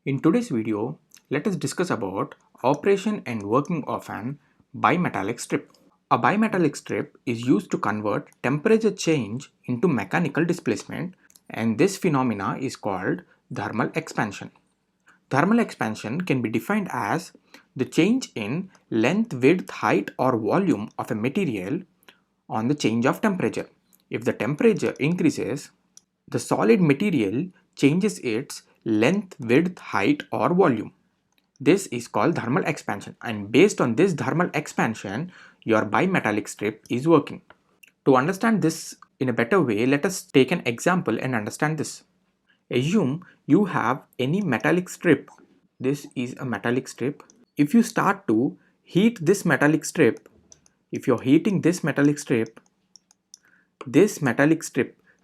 In today's video, let us discuss about operation and working of an bimetallic strip. A bimetallic strip is used to convert temperature change into mechanical displacement, and this phenomena is called thermal expansion. Thermal expansion can be defined as the change in length, width, height or volume of a material on the change of temperature. If the temperature increases, the solid material changes its length, width, height or volume. This is called thermal expansion, and based on this thermal expansion, your bimetallic strip is working. To understand this in a better way, let us take an example and understand this. Assume you have any metallic strip. This is a metallic strip. If you start to heat this metallic strip, if you're heating this metallic strip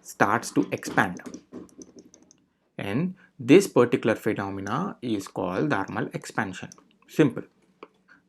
starts to expand, and this particular phenomena is called thermal expansion. Simple.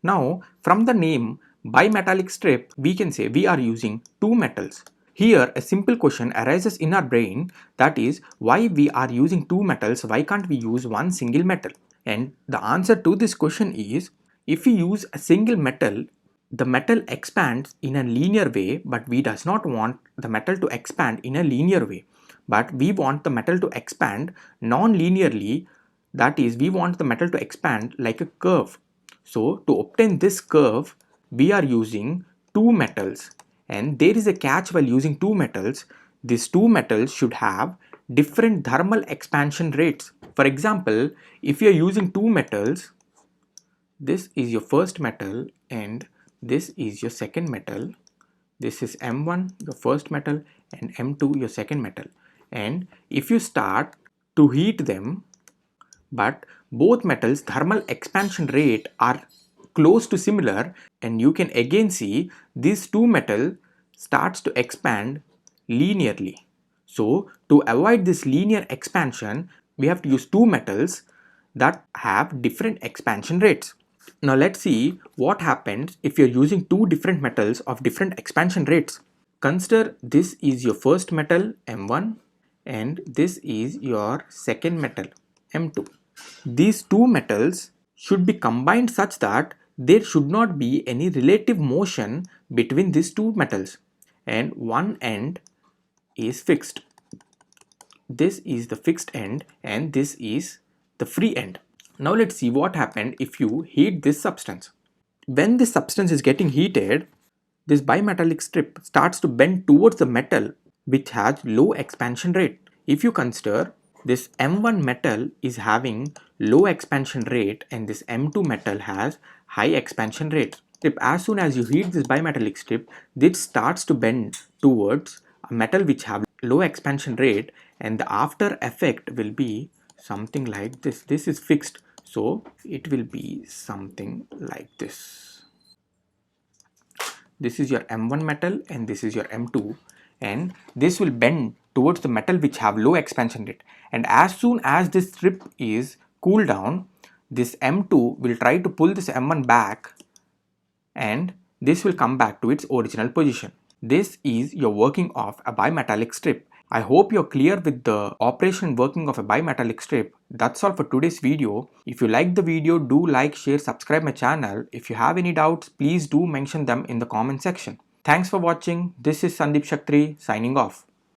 Now from the name bimetallic strip, we can say we are using two metals. Here a simple question arises in our brain, that is, why we are using two metals, why can't we use one single metal? And the answer to this question is, if we use a single metal, the metal expands in a linear way, but we does not want the metal to expand in a linear way, but we want the metal to expand non-linearly, that is, we want the metal to expand like a curve. So to obtain this curve, we are using two metals, and there is a catch while using two metals. These two metals should have different thermal expansion rates. For example, if you are using two metals, this is your first metal and this is your second metal. This is M1, your first metal, and M2, your second metal. And if you start to heat them, but both metals thermal expansion rate are close to similar, and you can again see these two metal starts to expand linearly. So to avoid this linear expansion, we have to use two metals that have different expansion rates. Now let's see what happens if you're using two different metals of different expansion rates. Consider this is your first metal M1 and this is your second metal M2. These two metals should be combined such that there should not be any relative motion between these two metals, and one end is fixed. This is the fixed end and this is the free end. Now let's see what happened if you heat this substance. When this substance is getting heated, this bimetallic strip starts to bend towards the metal which has low expansion rate. If you consider this M1 metal is having low expansion rate and this M2 metal has high expansion rate. As soon as you heat this bimetallic strip, this starts to bend towards a metal which have low expansion rate, and the after effect will be something like this. This is fixed, so it will be something like this. This is your M1 metal and this is your M2, and this will bend towards the metal which have low expansion rate, and as soon as this strip is cooled down, this M2 will try to pull this M1 back and this will come back to its original position. This is your working of a bimetallic strip. I hope you're clear with the operation and working of a bimetallic strip. That's all for today's video. If you like the video, do like, share, subscribe my channel. If you have any doubts, please do mention them in the comment section. Thanks for watching. This is Sandeep Shaktri signing off.